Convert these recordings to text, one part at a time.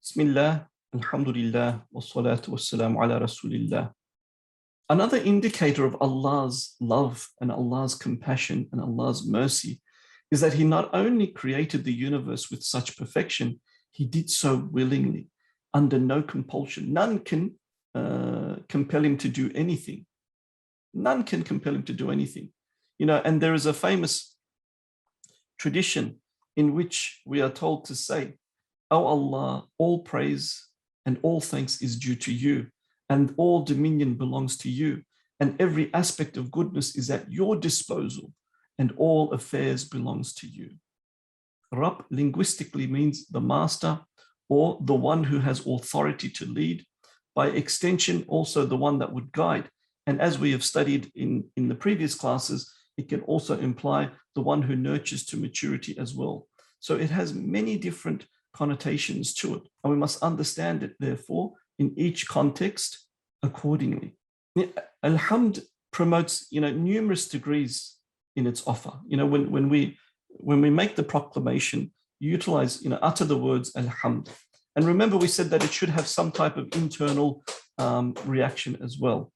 Bismillah, alhamdulillah, wassalatu wassalamu ala rasulillah. Another indicator of Allah's love and Allah's compassion and Allah's mercy is that He not only created the universe with such perfection, He did so willingly, under no compulsion. None can compel Him to do anything. None can compel Him to do anything. And there is a famous tradition in which we are told to say, "O Allah, all praise and all thanks is due to you, and all dominion belongs to you, and every aspect of goodness is at your disposal, and all affairs belongs to you." Rabb linguistically means the master or the one who has authority to lead, by extension also the one that would guide. And as we have studied in the previous classes, it can also imply the one who nurtures to maturity as well. So it has many different connotations to it, and we must understand it, therefore, in each context accordingly. Alhamd promotes, numerous degrees in its offer. When we make the proclamation, utilize, utter the words Alhamd. And remember, we said that it should have some type of internal reaction as well.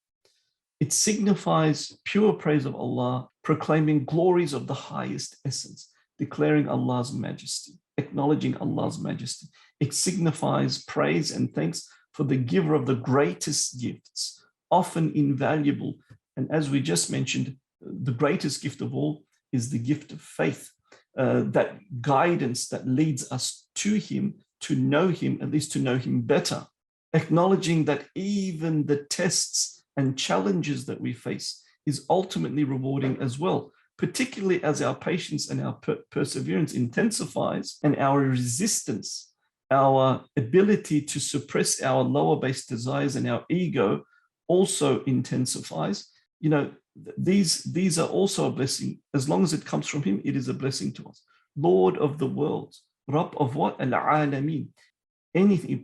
It signifies pure praise of Allah, proclaiming glories of the highest essence, declaring Allah's majesty, acknowledging Allah's majesty. It signifies praise and thanks for the giver of the greatest gifts, often invaluable. And as we just mentioned, the greatest gift of all is the gift of faith, that guidance that leads us to Him, to know Him, at least to know Him better, acknowledging that even the tests and challenges that we face is ultimately rewarding as well, particularly as our patience and our perseverance intensifies, and our resistance, our ability to suppress our lower base desires and our ego also intensifies. These are also a blessing. As long as it comes from Him, it is a blessing to us. Lord of the worlds, Rabb of what? Al-Alameen. Anything,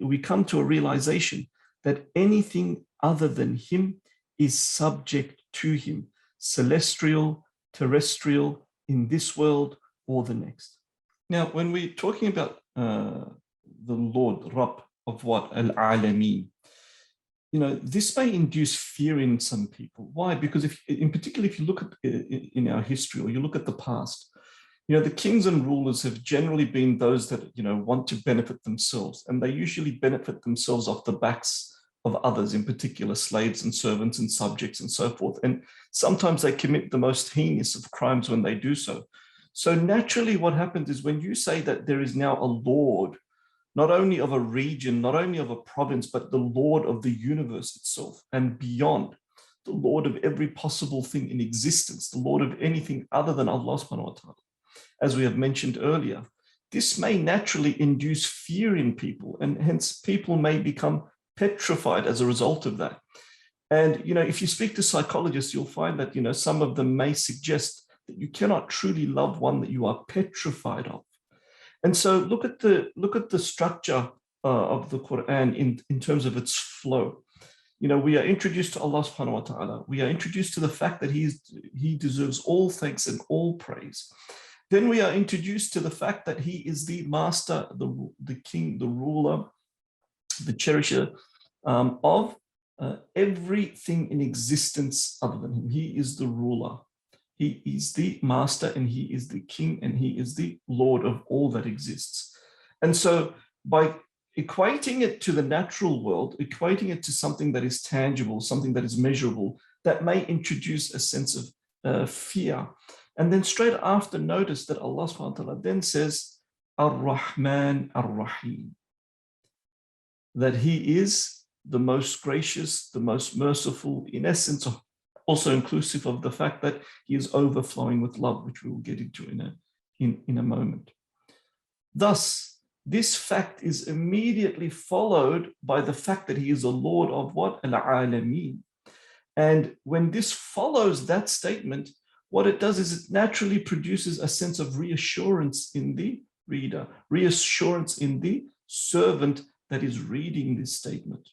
we come to a realization that anything other than Him is subject to Him, celestial, terrestrial, in this world or the next. Now, when we're talking about the Lord, Rabb of what? Al-Alameen, this may induce fear in some people. Why? Because in particular, if you look at in our history, or you look at the past, the kings and rulers have generally been those that, want to benefit themselves, and they usually benefit themselves off the backs of others, in particular slaves and servants and subjects and so forth. And sometimes they commit the most heinous of crimes when they do so. So naturally what happens is, when you say that there is now a Lord, not only of a region, not only of a province, but the Lord of the universe itself and beyond, the Lord of every possible thing in existence, the Lord of anything other than Allah subhanahu wa ta'ala, as we have mentioned earlier, this may naturally induce fear in people, and hence people may become petrified as a result of that. And, if you speak to psychologists, you'll find that, some of them may suggest that you cannot truly love one that you are petrified of. And so look at the structure of the Quran in terms of its flow. We are introduced to Allah subhanahu wa ta'ala. We are introduced to the fact that He deserves all thanks and all praise. Then we are introduced to the fact that He is the master, the king, the ruler, the cherisher of everything in existence other than Him. He is the ruler. He is the master, and He is the king, and He is the Lord of all that exists. And so by equating it to the natural world, equating it to something that is tangible, something that is measurable, that may introduce a sense of fear. And then straight after, notice that Allah subhanahu wa ta'ala then says, Ar-Rahman Ar-Rahim, that He is the most gracious, the most merciful, in essence, also inclusive of the fact that He is overflowing with love, which we will get into in a moment. Thus, this fact is immediately followed by the fact that He is a Lord of what? Al-Alameen. And when this follows that statement, what it does is it naturally produces a sense of reassurance in the reader, reassurance in the servant that is reading this statement.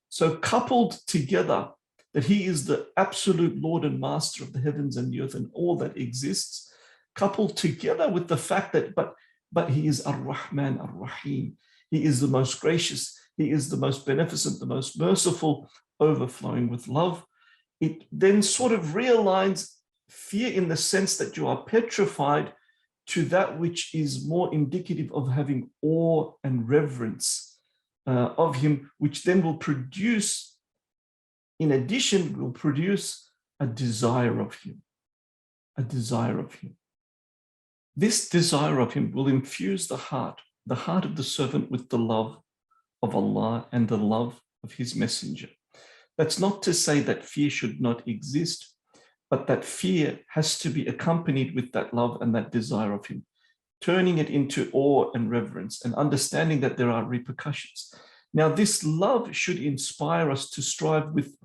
So coupled together, that He is the absolute Lord and Master of the heavens and the earth and all that exists, coupled together with the fact that, but He is Ar-Rahman Ar-Rahim. He is the most gracious. He is the most beneficent, the most merciful, overflowing with love. It then sort of realigns fear in the sense that you are petrified to that which is more indicative of having awe and reverence of him, which then will produce, in addition, will produce a desire of him, a desire of him. This desire of him will infuse the heart of the servant with the love of Allah and the love of his messenger. That's not to say that fear should not exist, but that fear has to be accompanied with that love and that desire of him, turning it into awe and reverence and understanding that there are repercussions. Now, this love should inspire us to strive with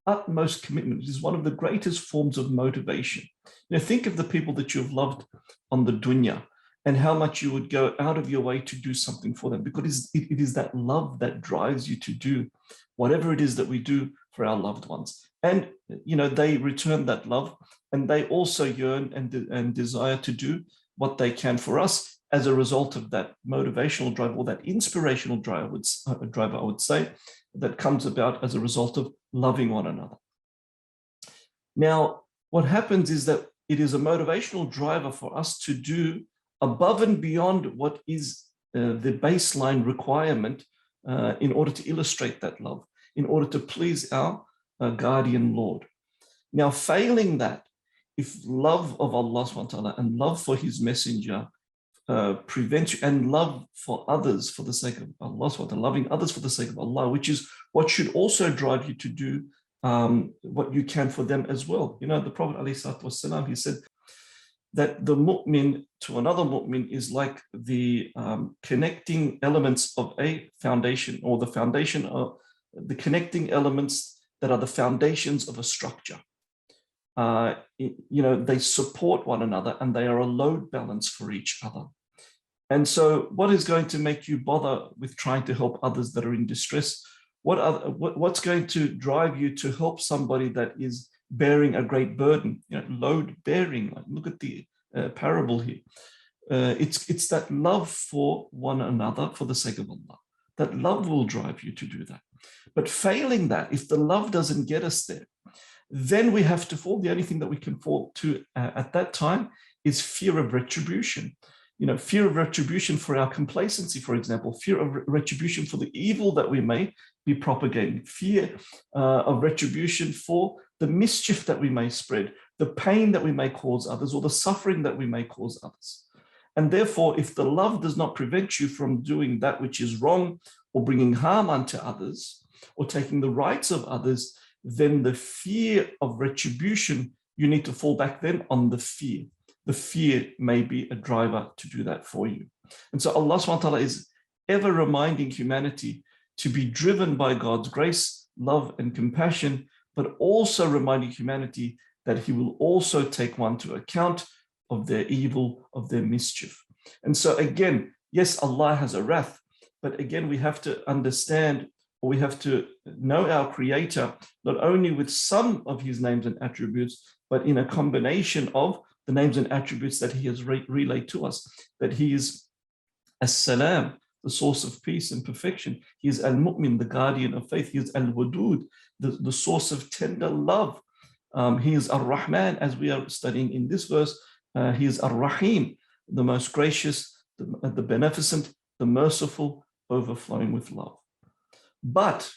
utmost commitment. It is one of the greatest forms of motivation. Think of the people that you've loved on the dunya and how much you would go out of your way to do something for them, because it is that love that drives you to do whatever it is that we do for our loved ones. And, they return that love, and they also yearn and desire to do what they can for us as a result of that motivational drive, or that inspirational drive, I would say, that comes about as a result of loving one another. Now, what happens is that it is a motivational driver for us to do above and beyond what is the baseline requirement in order to illustrate that love, in order to please our guardian Lord. Now, failing that, if love of Allah subhanahu wa ta'ala and love for his messenger prevents you, and love for others for the sake of Allah subhanahu wa ta'ala, loving others for the sake of Allah, which is what should also drive you to do what you can for them as well. The Prophet ﷺ, he said that the mu'min to another mu'min is like the connecting elements of a foundation, or the foundation of the connecting elements that are the foundations of a structure. They support one another and they are a load balance for each other. And so what is going to make you bother with trying to help others that are in distress? What's going to drive you to help somebody that is bearing a great burden, load bearing? Like, look at the parable here. It's that love for one another for the sake of Allah. That love will drive you to do that. But failing that, if the love doesn't get us there, then we have to fall. The only thing that we can fall to at that time is fear of retribution. Fear of retribution for our complacency, for example, fear of retribution for the evil that we may be propagating, fear of retribution for the mischief that we may spread, the pain that we may cause others, or the suffering that we may cause others. And therefore, if the love does not prevent you from doing that which is wrong, or bringing harm unto others, or taking the rights of others, then the fear of retribution, you need to fall back then on the fear. The fear may be a driver to do that for you. And so Allah subhanahu wa ta'ala is ever reminding humanity to be driven by God's grace, love, and compassion, but also reminding humanity that he will also take one to account of their evil, of their mischief. And so again, yes, Allah has a wrath, but again, we have to understand, or we have to know our Creator, not only with some of his names and attributes, but in a combination of the names and attributes that he has relayed to us, that he is As-Salam, the source of peace and perfection. He is Al-Mu'min, the guardian of faith. He is Al-Wadud, the source of tender love. He is Ar-Rahman, as we are studying in this verse. He is Ar-Rahim, the most gracious, the beneficent, the merciful, overflowing with love. But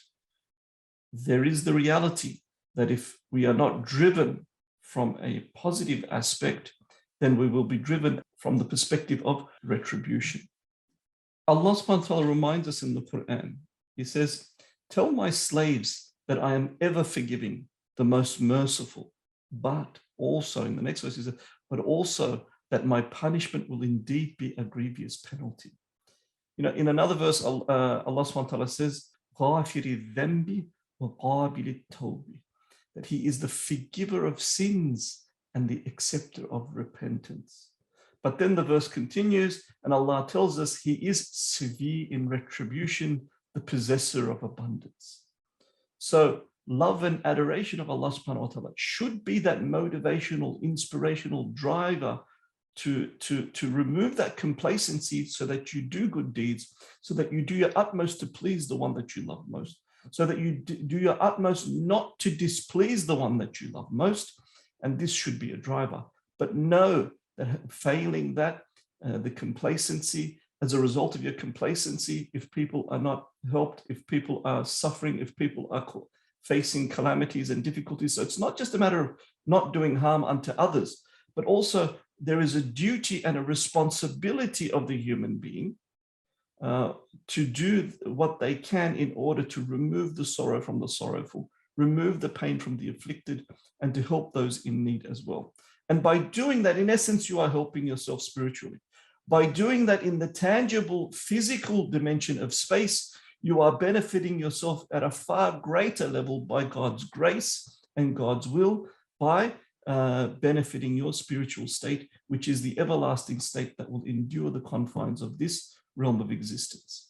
there is the reality that if we are not driven from a positive aspect, then we will be driven from the perspective of retribution. Allah subhanahu wa ta'ala reminds us in the Quran. He says, "Tell my slaves that I am ever forgiving, the most merciful, but also," in the next verse he says, "but also that my punishment will indeed be a grievous penalty." In another verse, Allah subhanahu wa ta'ala says, غَافِرِ الذَّنْبِ وَقَابِلِ التَّوْبِ, that he is the forgiver of sins and the acceptor of repentance. But then the verse continues, and Allah tells us he is severe in retribution, the possessor of abundance. So love and adoration of Allah subhanahu wa ta'ala should be that motivational, inspirational driver to remove that complacency so that you do good deeds, so that you do your utmost to please the one that you love most, so that you do your utmost not to displease the one that you love most. And this should be a driver. But know that failing that, the complacency, as a result of your complacency, if people are not helped, if people are suffering, if people are facing calamities and difficulties, so it's not just a matter of not doing harm unto others, but also there is a duty and a responsibility of the human being to do what they can in order to remove the sorrow from the sorrowful, remove the pain from the afflicted, and to help those in need as well. And by doing that, in essence, you are helping yourself spiritually. By doing that in the tangible physical dimension of space, you are benefiting yourself at a far greater level by God's grace and God's will, by benefiting your spiritual state, which is the everlasting state that will endure the confines of this realm of existence.